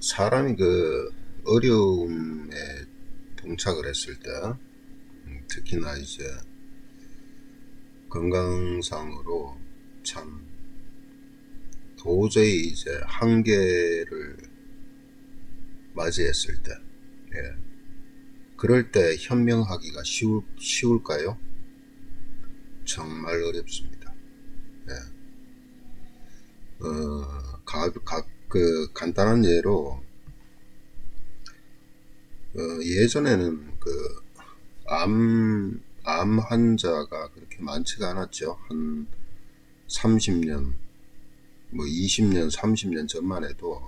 사람이 그 어려움에 봉착을 했을 때, 특히나 이제 건강상으로 참 도저히 이제 한계를 맞이했을 때, 예. 그럴 때 현명하기가 쉬울까요? 정말 어렵습니다. 예. 간단한 예로, 예전에는 그 암 환자가 그렇게 많지가 않았죠. 한 30년, 뭐 20년, 30년 전만 해도,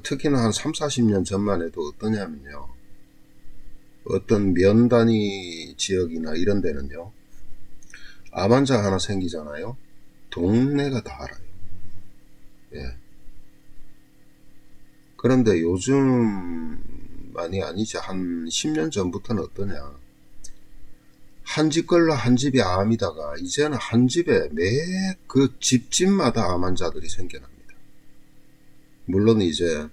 특히나 한 3, 40년 전만 해도 어떠냐면요. 어떤 면 단위 지역이나 이런 데는요. 암 환자 하나 생기잖아요. 동네가 다 알아요. 예. 그런데 요즘만이 아니지. 한 10년 전부터는 어떠냐. 한 집 걸로 한 집이 암이다가 이제는 한 집에 매 그 집집마다 암 환자들이 생겨납니다. 물론 이제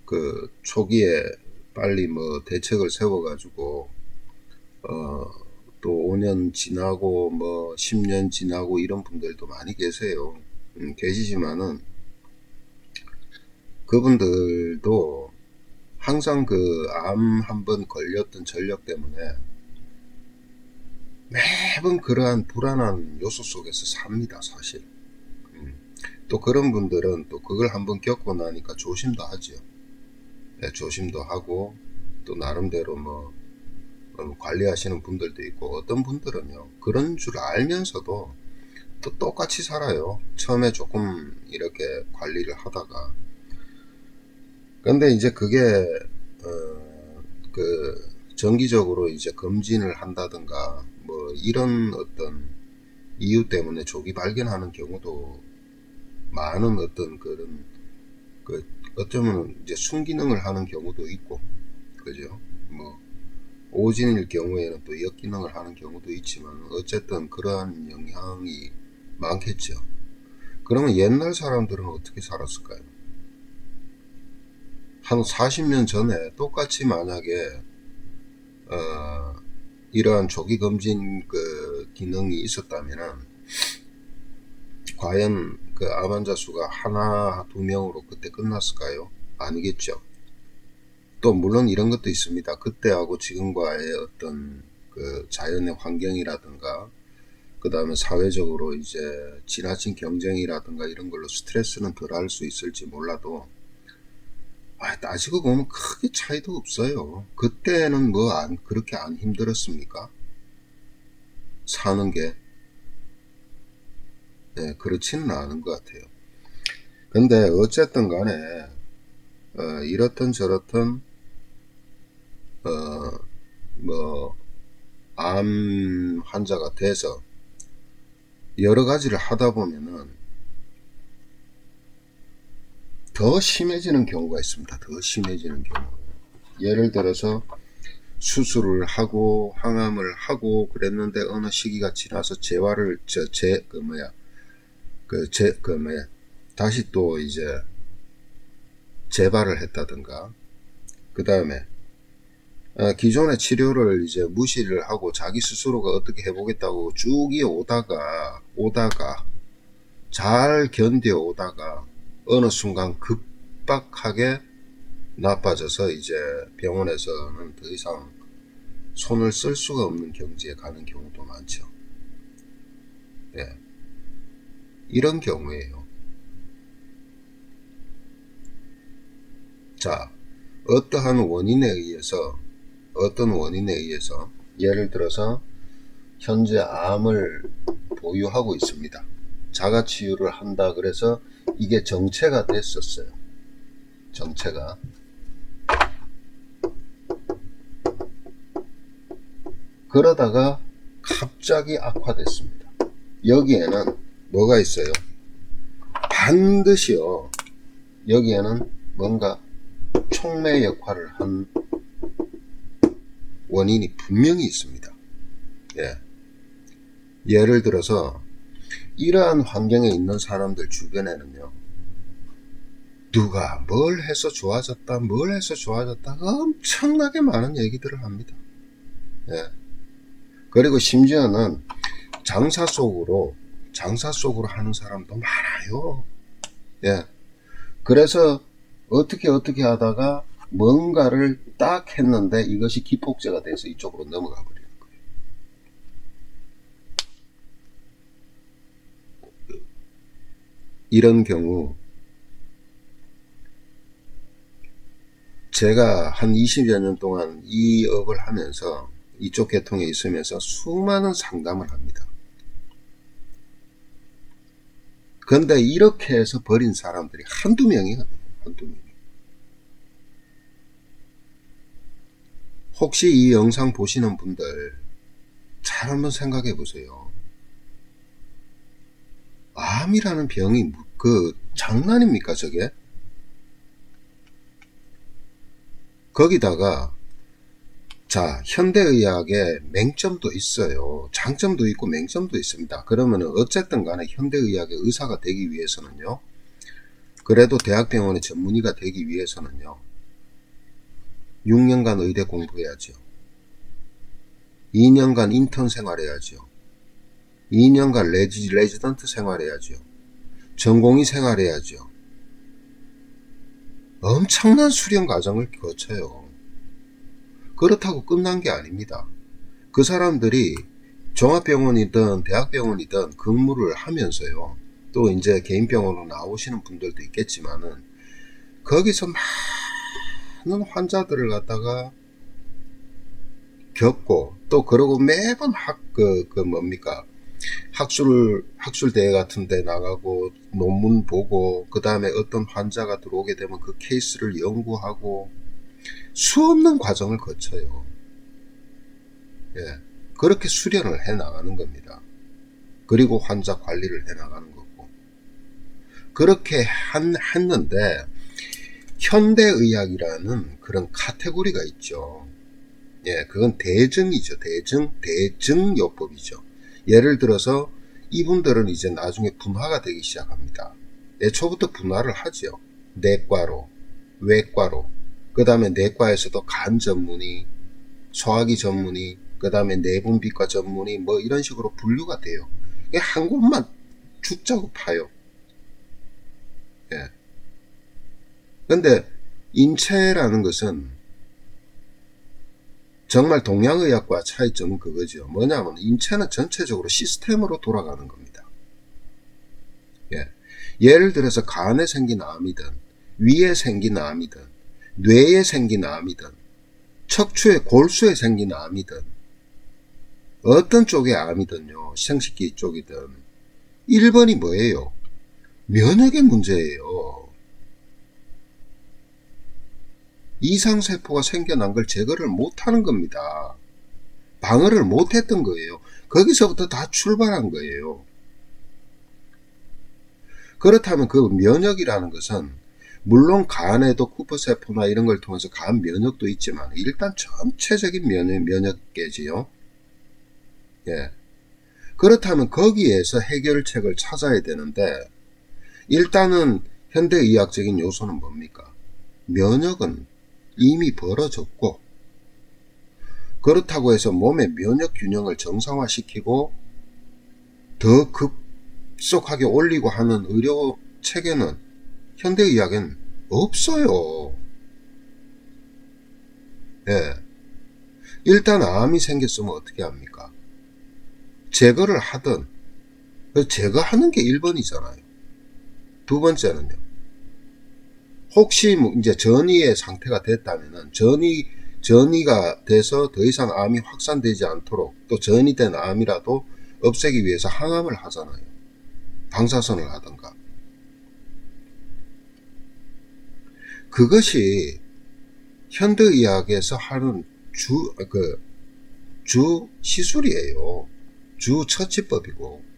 그 초기에 빨리 뭐 대책을 세워가지고 또 5년 지나고 뭐 10년 지나고 이런 분들도 많이 계세요. 계시지만은 그분들도 항상 그 암 한 번 걸렸던 전력 때문에 매번 그러한 불안한 요소 속에서 삽니다, 사실. 또 그런 분들은 또 그걸 한번 겪고 나니까 조심도 하죠. 네, 조심도 하고 또 나름대로 뭐 관리하시는 분들도 있고, 어떤 분들은요 그런 줄 알면서도 또 똑같이 살아요. 처음에 조금 이렇게 관리를 하다가. 근데 이제 그게 그 정기적으로 이제 검진을 한다든가 뭐 이런 어떤 이유 때문에 조기 발견하는 경우도 많은 어떤 그런 그 어쩌면 이제 순기능을 하는 경우도 있고, 그죠? 뭐 오진일 경우에는 또 역기능을 하는 경우도 있지만 어쨌든 그러한 영향이 많겠죠. 그러면 옛날 사람들은 어떻게 살았을까요? 한 40년 전에 똑같이 만약에 이러한 조기 검진 그 기능이 있었다면은 과연 그 암 환자 수가 하나 두 명으로 그때 끝났을까요? 아니겠죠. 또 물론 이런 것도 있습니다. 그때하고 지금과의 어떤 그 자연의 환경이라든가 그 다음에 사회적으로 이제 지나친 경쟁이라든가 이런 걸로 스트레스는 덜 할 수 있을지 몰라도, 따지고 보면 크게 차이도 없어요. 그때는 뭐 그렇게 안 힘들었습니까? 사는 게. 네, 그렇지는 않은 것 같아요. 근데 어쨌든 간에 이렇든 저렇든 뭐 암 환자가 돼서 여러 가지를 하다 보면은 더 심해지는 경우가 있습니다. 더 심해지는 경우. 예를 들어서 수술을 하고 항암을 하고 그랬는데 어느 시기가 지나서 재활을 다시 또 이제 재발을 했다든가, 그 다음에 기존의 치료를 이제 무시를 하고 자기 스스로가 어떻게 해보겠다고 쭉 오다가 잘 견뎌 오다가 어느 순간 급박하게 나빠져서 이제 병원에서는 더 이상 손을 쓸 수가 없는 경지에 가는 경우도 많죠. 네. 이런 경우에요. 자, 어떤 원인에 의해서 예를 들어서 현재 암을 보유하고 있습니다. 자가치유를 한다 그래서 이게 정체가 됐었어요. 정체가. 그러다가 갑자기 악화됐습니다. 여기에는 뭐가 있어요? 반드시요. 여기에는 뭔가 촉매 역할을 한 원인이 분명히 있습니다. 예. 예를 들어서 이러한 환경에 있는 사람들 주변에는요, 누가 뭘 해서 좋아졌다, 뭘 해서 좋아졌다, 엄청나게 많은 얘기들을 합니다. 예. 그리고 심지어는 장사 속으로 하는 사람도 많아요. 예. 그래서 어떻게 하다가 뭔가를 딱 했는데 이것이 기폭제가 돼서 이쪽으로 넘어가 버리는 거예요. 이런 경우 제가 한 20여 년 동안 이 업을 하면서 이쪽 계통에 있으면서 수많은 상담을 합니다. 근데 이렇게 해서 버린 사람들이 한두 명이에요. 한두 명. 혹시 이 영상 보시는 분들 잘 한번 생각해 보세요. 암이라는 병이 장난입니까 저게? 거기다가 자, 현대의학에 맹점도 있어요. 장점도 있고 맹점도 있습니다. 그러면 어쨌든 간에 현대의학의 의사가 되기 위해서는요, 그래도 대학병원의 전문의가 되기 위해서는요, 6년간 의대 공부해야죠. 2년간 인턴 생활해야죠. 2년간 레지던트 생활해야죠. 전공의 생활해야죠. 엄청난 수련 과정을 거쳐요. 그렇다고 끝난 게 아닙니다. 그 사람들이 종합병원이든 대학병원이든 근무를 하면서요, 또 이제 개인병원으로 나오시는 분들도 있겠지만은 거기서 많은 환자들을 갖다가 겪고, 또 그러고 매번 학술대회 같은 데 나가고 논문 보고, 그 다음에 어떤 환자가 들어오게 되면 그 케이스를 연구하고 수없는 과정을 거쳐요. 예, 그렇게 수련을 해 나가는 겁니다. 그리고 환자 관리를 해 나가는 거고. 그렇게 했는데 현대의학이라는 그런 카테고리가 있죠. 예, 그건 대증이죠. 대증요법이죠. 예를 들어서 이분들은 이제 나중에 분화가 되기 시작합니다. 애초부터 분화를 하죠. 내과로, 외과로, 그 다음에 내과에서도 간 전문의, 소화기 전문의, 그 다음에 내분비과 전문의, 뭐 이런 식으로 분류가 돼요. 한 곳만 죽자고 파요. 예. 근데 인체라는 것은 정말 동양의학과 차이점은 그거죠. 뭐냐면 인체는 전체적으로 시스템으로 돌아가는 겁니다. 예. 예를 들어서 간에 생긴 암이든, 위에 생긴 암이든, 뇌에 생긴 암이든, 척추에 골수에 생긴 암이든, 어떤 쪽의 암이든요, 생식기 쪽이든 1번이 뭐예요? 면역의 문제예요. 이상세포가 생겨난 걸 제거를 못하는 겁니다. 방어를 못했던 거예요. 거기서부터 다 출발한 거예요. 그렇다면 그 면역이라는 것은 물론 간에도 쿠퍼세포나 이런 걸 통해서 간 면역도 있지만 일단 전체적인 면역계지요. 예. 그렇다면 거기에서 해결책을 찾아야 되는데, 일단은 현대의학적인 요소는 뭡니까? 면역은 이미 벌어졌고, 그렇다고 해서 몸의 면역 균형을 정상화시키고 더 급속하게 올리고 하는 의료 체계는 현대의학엔 없어요. 예. 일단 암이 생겼으면 어떻게 합니까? 제거를 하든, 제거하는 게 1번이잖아요. 두 번째는요, 혹시 이제 전이의 상태가 됐다면은 전이가 돼서 더 이상 암이 확산되지 않도록, 또 전이 된 암이라도 없애기 위해서 항암을 하잖아요. 방사선을 하든가. 그것이 현대의학에서 하는 주 시술이에요. 주 처치법이고.